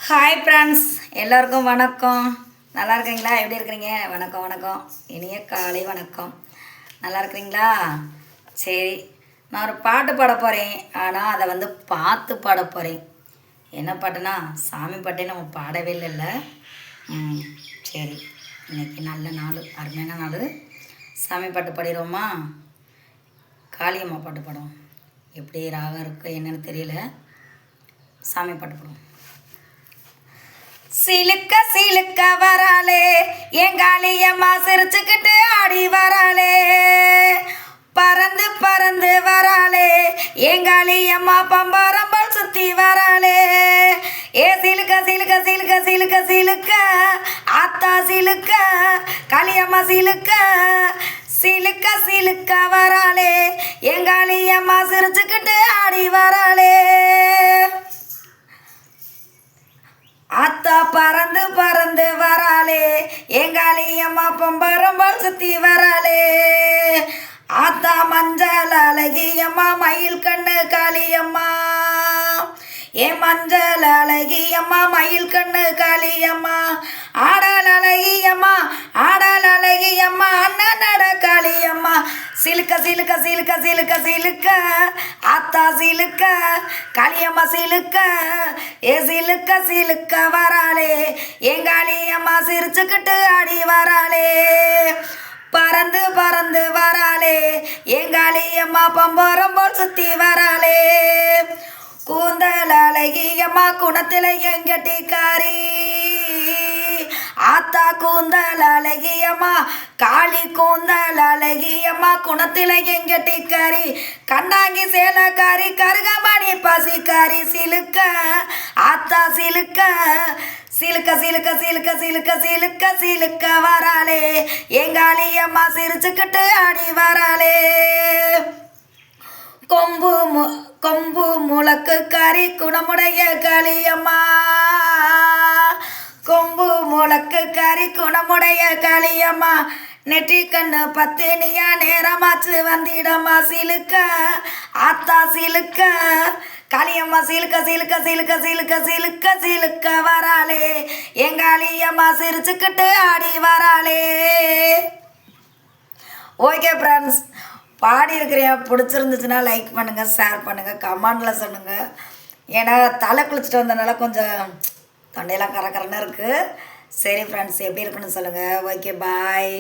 Hi friends, எல்லோருக்கும் வணக்கம். நல்லா இருக்கிறீங்களா? எப்படி இருக்கிறீங்க? வணக்கம் வணக்கம், இனிய காலை வணக்கம். நல்லா இருக்கிறீங்களா? சரி, நான் ஒரு பாட்டு பாட போகிறேன். ஆனால் அதை பார்த்து பாட போகிறேன். என்ன பாட்டுனா சாமி பாட்டே நம்ம பாடவே இல்லைல்ல. சரி, இன்றைக்கி நல்ல நாள், அருமையான நாள். சாமி பாட்டு பாடிடுவோமா? காளியம்மா பாட்டு பாடுவோம். எப்படி ராகம் இருக்குது என்னன்னு தெரியல. சாமி பாட்டு பாடுவோம். சிலுக்க சிலுக்க வராளே எங்காளியம்மா, சிரிச்சுக்கிட்டு ஆடி வராளே. பறந்து பறந்து வராளே எங்காளியம்மா, பம்பரம்பல் சுத்தி வராளே. ஏ சிலுக்க சிலுக்க சிலுக்க சிலுக்க சிலுக்க ஆத்தா சிலுக்க, காளியம்மா சிலுக்க. சிலுக்க சிலுக்க வராளே எங்காளியம்மா, சிரிச்சுக்கிட்டு ஆடி வராளே. ஆத்தா பறந்து பறந்து வராளே எங்காளியம்மா, பம்பரம்பல் சுத்தி வராளே. ஆத்தா மஞ்சள் அழகியம்மா, மயில் கண்ணு காளியம்மா. மஞ்சள் அழகியம்மா, மயில் கண்ணு காளியம்மா. ஆடல் அழகியம்மா, ஆடல் அழகியம்மா, அண்ணன் நட காளியம்மா. சிலுக்க சிலுக்க சிலுக்க சிலுக்க சிலுக்க ஆத்தா சிலுக்க, காளியம்மா சிலுக்க. சிலுக்க சிலுக்க வராளே எங்காளியம்மா, சிரிச்சுக்கிட்டு ஆடி வராளே. பறந்து பறந்து வராளே எங்காளியம்மா, பம்பரம்போல் சுத்தி வராளே. கூந்தல் அழகியம்மா, குணத்துல எங்கட்டிக்காரி. ஆத்தா கூந்தல் அழகியம்மா, காளி கூந்தல் அழகியம்மா, குணத்துல எங்கட்டிக்காரி. கண்ணாங்கி சேலக்காரி, கருகமணி பசிக்காரி. சிலுக்க ஆத்தா சிலுக்க, சிலுக்க சிலுக்க சிலுக்க சிலுக்க சிலுக்க சிலுக்க வராளே எங்காளியம்மா, சிரிச்சுக்கிட்டு ஆடி வராளே. கொம்பு முளக்கு காரி, குணமுடைய காளியம்மா. கொம்பு முளக்கு காரி, குணமுடைய காளியம்மா. நெற்றி கண்ணு பத்தினியா, நேரமாச்சு வந்திடம்மா. சிலுக்க ஆத்தா சிலுக்க, காளியம்மா சிலுக்க சிலுக்க சிலுக்க சிலுக்க சிலுக்க சிலுக்க வராளே எங்காளியம்மா, சிரிச்சுக்கிட்டு ஆடி வராளே. ஓகே ஃப்ரெண்ட்ஸ், பாடி இருக்கிறேன். பிடிச்சிருந்துச்சுன்னா லைக் பண்ணுங்கள், ஷேர் பண்ணுங்கள், கமெண்டில் சொல்லுங்கள். ஏன்னா தலை குளிச்சுட்டு வந்ததுனால கொஞ்சம் தொண்டையெல்லாம் கரகரன்னு இருக்குது. சரி ஃப்ரெண்ட்ஸ், எப்படி இருக்குன்னு சொல்லுங்கள். ஓகே, பாய்.